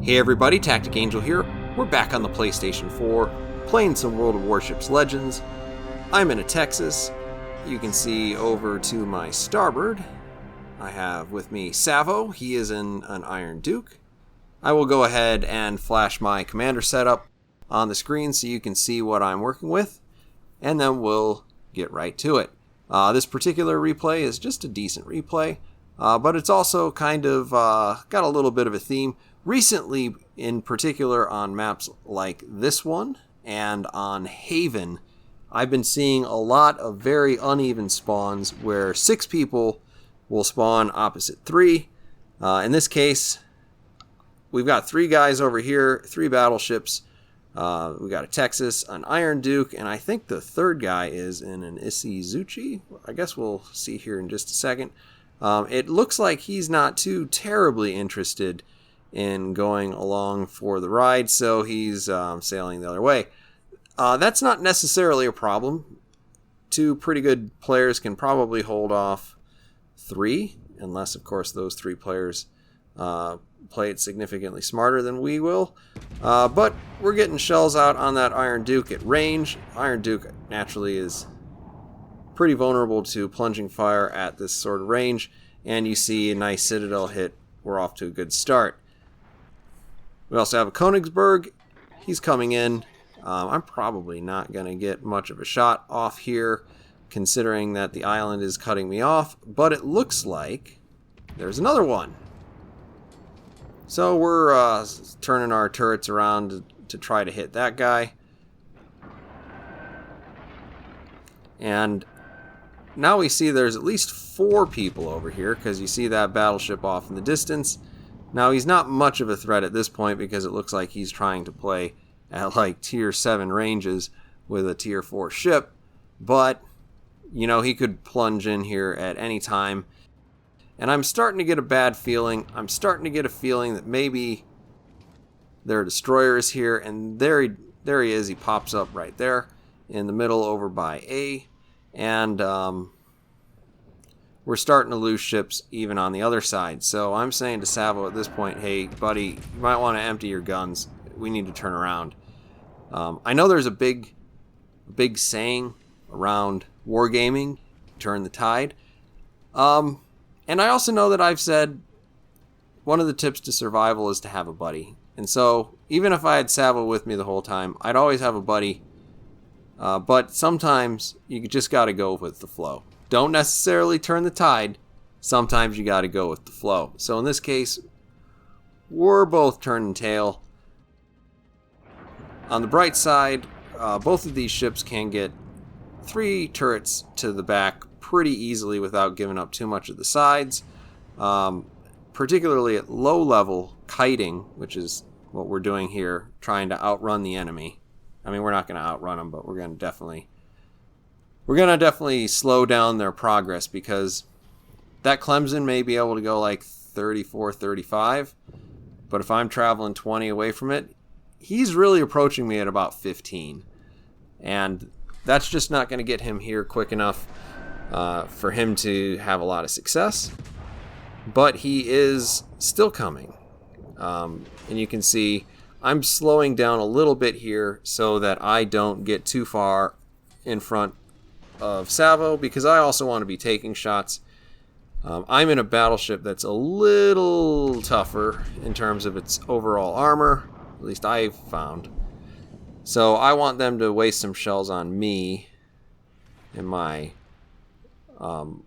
Hey everybody, TacticAngel here. We're back on the PlayStation 4, playing some World of Warships Legends. I'm in a Texas. You can see over to my starboard, I have with me Savo. He is in an Iron Duke. I will go ahead and flash my commander setup on the screen so you can see what I'm working with, and then we'll get right to it. This particular replay is just a decent replay, but it's also kind of got a little bit of a theme. Recently, in particular on maps like this one and on Haven, I've been seeing a lot of very uneven spawns where 6 people will spawn opposite 3. In this case, we've got 3 guys over here, 3 battleships. We got a Texas, an Iron Duke, and I think the third guy is in an Isizuchi. I guess we'll see here in just a second. It looks like he's not too terribly interested in going along for the ride, so he's sailing the other way. That's not necessarily a problem. 2 pretty good players can probably hold off 3, unless, of course, those 3 players play it significantly smarter than we will. But we're getting shells out on that Iron Duke at range. Iron Duke naturally is pretty vulnerable to plunging fire at this sort of range, and you see a nice Citadel hit. We're off to a good start. We also have a Königsberg. He's coming in. I'm probably not going to get much of a shot off here, considering that the island is cutting me off, but it looks like there's another one. So we're turning our turrets around to try to hit that guy. And now we see there's at least 4 people over here, because you see that battleship off in the distance. Now, he's not much of a threat at this point because it looks like he's trying to play at like tier 7 ranges with a tier 4 ship, but, you know, he could plunge in here at any time. And I'm starting to get a bad feeling. I'm starting to get a feeling that maybe their destroyer is here, and there he is. He pops up right there in the middle over by A, and we're starting to lose ships even on the other side. So I'm saying to Savo at this point, hey, buddy, you might want to empty your guns. We need to turn around. I know there's a big saying around wargaming, turn the tide. And I also know that I've said one of the tips to survival is to have a buddy. And so even if I had Savo with me the whole time, I'd always have a buddy. But sometimes you just got to go with the flow. Don't necessarily turn the tide. Sometimes you got to go with the flow. So in this case, we're both turning tail. On the bright side, both of these ships can get 3 turrets to the back pretty easily without giving up too much of the sides. Particularly at low level kiting, which is what we're doing here, trying to outrun the enemy. I mean, we're not going to outrun them, but we're going to definitely slow down their progress, because that Clemson may be able to go like 34, 35, but if I'm traveling 20 away from it, he's really approaching me at about 15, and that's just not going to get him here quick enough for him to have a lot of success, but he is still coming. And you can see I'm slowing down a little bit here so that I don't get too far in front of Savo, because I also want to be taking shots. I'm in a battleship that's a little tougher in terms of its overall armor, at least I've found. So I want them to waste some shells on me in my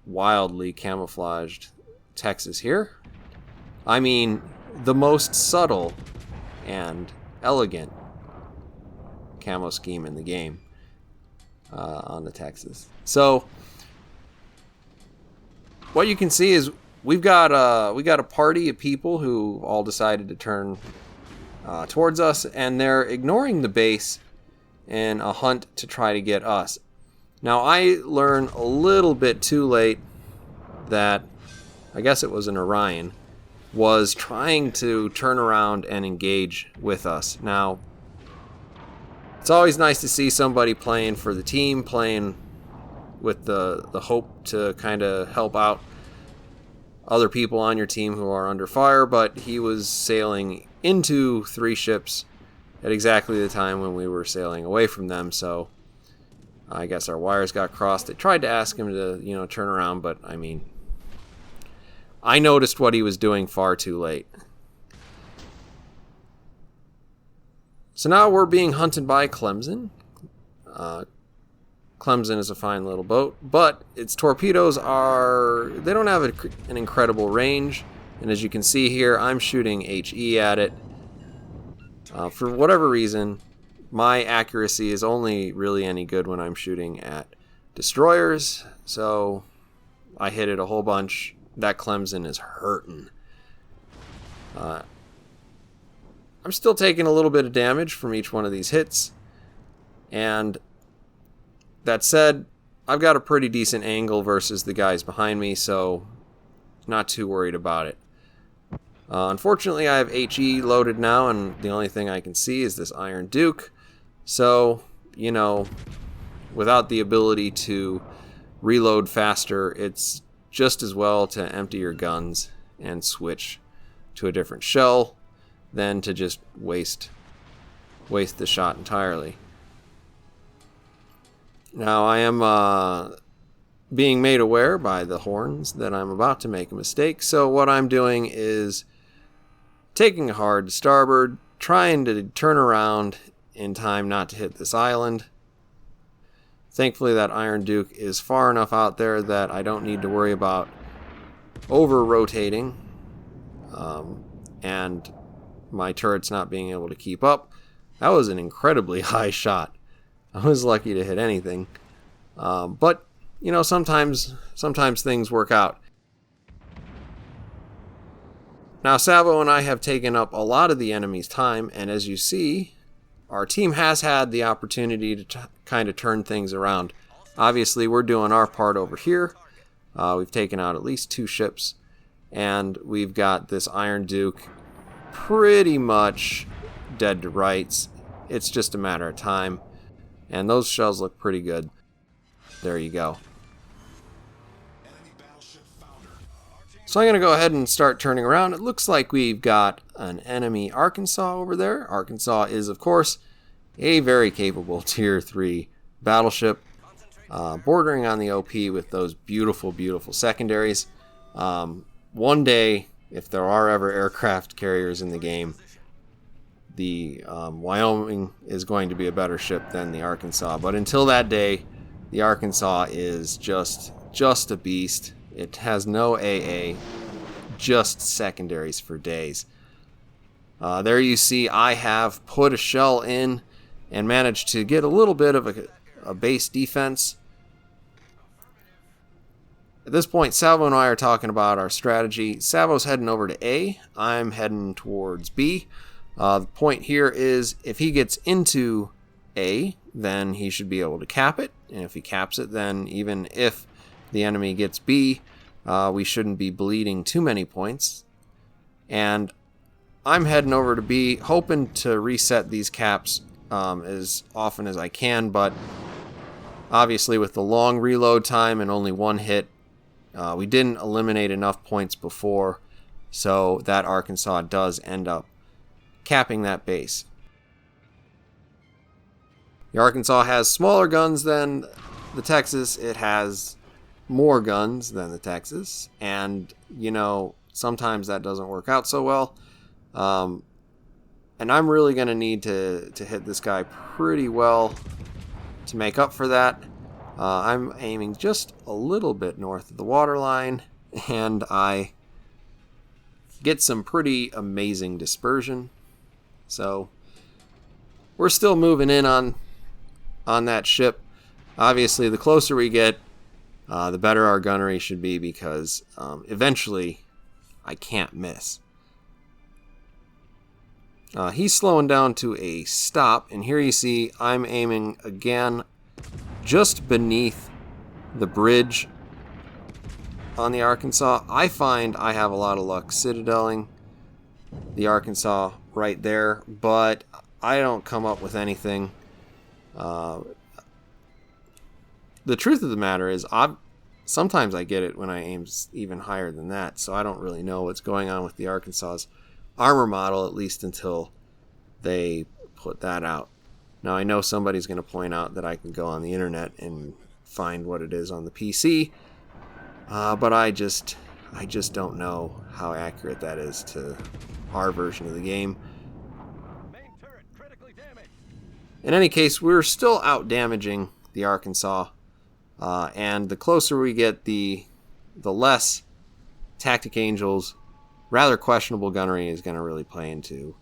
wildly camouflaged Texas here. I mean, the most subtle and elegant camo scheme in the game. On the Texas. So what you can see is we got a party of people who all decided to turn towards us, and they're ignoring the base in a hunt to try to get us. Now, I learned a little bit too late that, I guess it was an Orion, was trying to turn around and engage with us. Now, it's always nice to see somebody playing for the team, playing with the hope to kind of help out other people on your team who are under fire, but he was sailing into 3 ships at exactly the time when we were sailing away from them, so I guess our wires got crossed. I tried to ask him to, turn around, but I mean, I noticed what he was doing far too late. So now we're being hunted by Clemson. Clemson is a fine little boat, but its torpedoes they don't have an incredible range. And as you can see here, I'm shooting HE at it. For whatever reason, my accuracy is only really any good when I'm shooting at destroyers. So I hit it a whole bunch. That Clemson is hurting. I'm still taking a little bit of damage from each one of these hits. And that said, I've got a pretty decent angle versus the guys behind me, so not too worried about it. Unfortunately, I have HE loaded now, and the only thing I can see is this Iron Duke. So, without the ability to reload faster, it's just as well to empty your guns and switch to a different shell than to just waste the shot entirely. Now, I am being made aware by the horns that I'm about to make a mistake, so what I'm doing is taking a hard starboard, trying to turn around in time not to hit this island. Thankfully, that Iron Duke is far enough out there that I don't need to worry about over-rotating and my turret's not being able to keep up. That was an incredibly high shot. I was lucky to hit anything. But, sometimes things work out. Now, Savo and I have taken up a lot of the enemy's time, and as you see, our team has had the opportunity to kind of turn things around. Obviously, we're doing our part over here. We've taken out at least 2 ships, and we've got this Iron Duke pretty much dead to rights. It's just a matter of time. And those shells look pretty good. There you go. So I'm going to go ahead and start turning around. It looks like we've got an enemy Arkansas over there. Arkansas is, of course, a very capable Tier 3 battleship, bordering on the OP with those beautiful, beautiful secondaries. One day, if there are ever aircraft carriers in the game, the Wyoming is going to be a better ship than the Arkansas. But until that day, the Arkansas is just a beast. It has no AA, just secondaries for days. There you see I have put a shell in and managed to get a little bit of a base defense. At this point, Savo and I are talking about our strategy. Savo's heading over to A. I'm heading towards B. The point here is if he gets into A, then he should be able to cap it. And if he caps it, then even if the enemy gets B, we shouldn't be bleeding too many points. And I'm heading over to B, hoping to reset these caps as often as I can. But obviously with the long reload time and only 1 hit, we didn't eliminate enough points before. So that Arkansas does end up capping that base. The Arkansas has smaller guns than the Texas. It has more guns than the Texas. And, sometimes that doesn't work out so well. And I'm really going to need to hit this guy pretty well to make up for that. I'm aiming just a little bit north of the waterline. And I get some pretty amazing dispersion. So we're still moving in on that ship. Obviously, the closer we get, the better our gunnery should be because eventually I can't miss. He's slowing down to a stop, and here you see I'm aiming again just beneath the bridge on the Arkansas. I find I have a lot of luck citadeling the Arkansas right there, but I don't come up with anything. The truth of the matter is sometimes I get it when I aim even higher than that, so I don't really know what's going on with the Arkansas. armor model, at least until they put that out. Now I know somebody's going to point out that I can go on the internet and find what it is on the PC, but I just don't know how accurate that is to our version of the game. In any case, we're still out damaging the Arkansas, and the closer we get, the less TacticAngel's rather questionable gunnery is going to really play into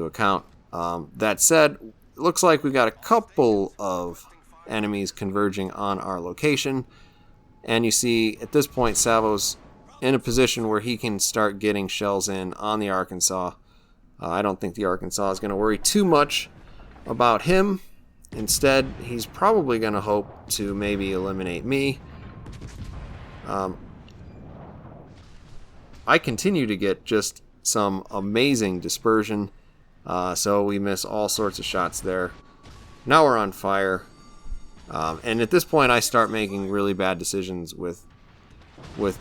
account. That said, it looks like we got a couple of enemies converging on our location, and you see at this point Savo's in a position where he can start getting shells in on the Arkansas. I don't think the Arkansas is going to worry too much about him. Instead, he's probably going to hope to maybe eliminate me. I continue to get just some amazing dispersion, so we miss all sorts of shots there. Now we're on fire, and at this point I start making really bad decisions with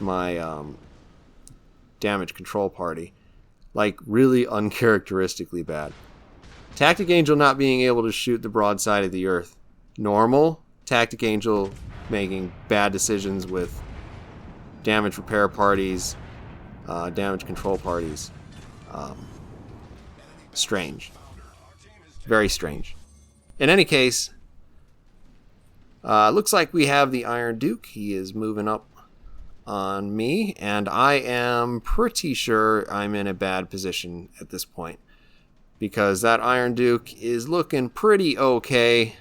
my damage control party, like really uncharacteristically bad. TacticAngel not being able to shoot the broadside of the earth. Normal. TacticAngel making bad decisions with damage repair parties, damage control parties. Strange. Very strange. In any case, looks like we have the Iron Duke. He is moving up on me, and I am pretty sure I'm in a bad position at this point, because that Iron Duke is looking pretty okay,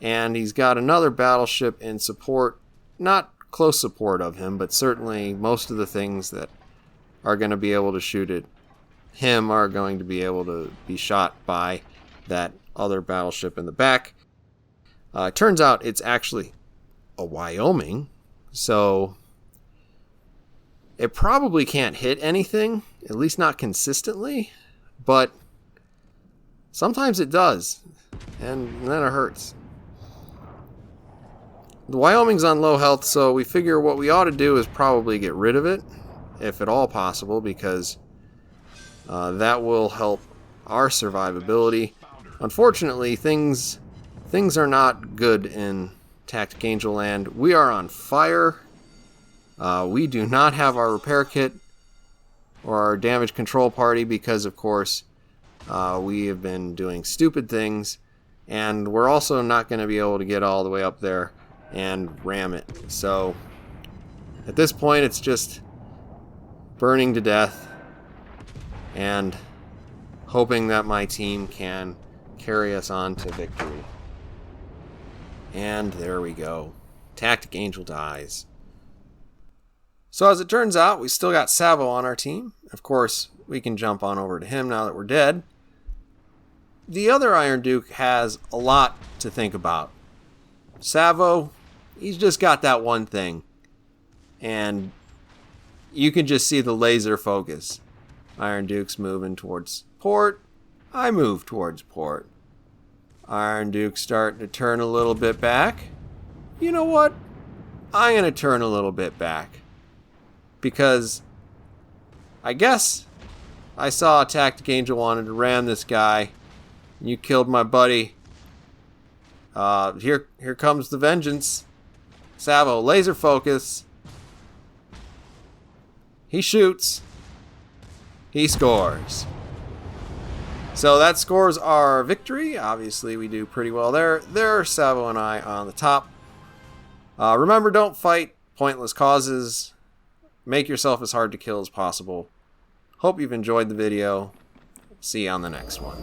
and he's got another battleship in support. Not close support of him, but certainly most of the things that are going to be able to shoot at him are going to be able to be shot by that other battleship in the back. Turns out it's actually a Wyoming, so it probably can't hit anything, at least not consistently, but sometimes it does, and then it hurts. The Wyoming's on low health, so we figure what we ought to do is probably get rid of it, if at all possible, because that will help our survivability. Unfortunately, things are not good in TacticAngel land. We are on fire. We do not have our repair kit or our damage control party because, of course, we have been doing stupid things, and we're also not going to be able to get all the way up there and ram it. So at this point, it's just burning to death and hoping that my team can carry us on to victory. And there we go. TacticAngel dies. So as it turns out, we still got Savo on our team. Of course, we can jump on over to him now that we're dead. The other Iron Duke has a lot to think about. Savo, he's just got that one thing. And you can just see the laser focus. Iron Duke's moving towards port. I move towards port. Iron Duke's starting to turn a little bit back. You know what? I'm going to turn a little bit back. Because I guess I saw TacticAngel wanted to ram this guy. You killed my buddy. Here comes the vengeance. Savo, laser focus. He shoots. He scores. So that scores our victory. Obviously, we do pretty well there. There are Savo and I on the top. Remember, don't fight pointless causes. Make yourself as hard to kill as possible. Hope you've enjoyed the video. See you on the next one.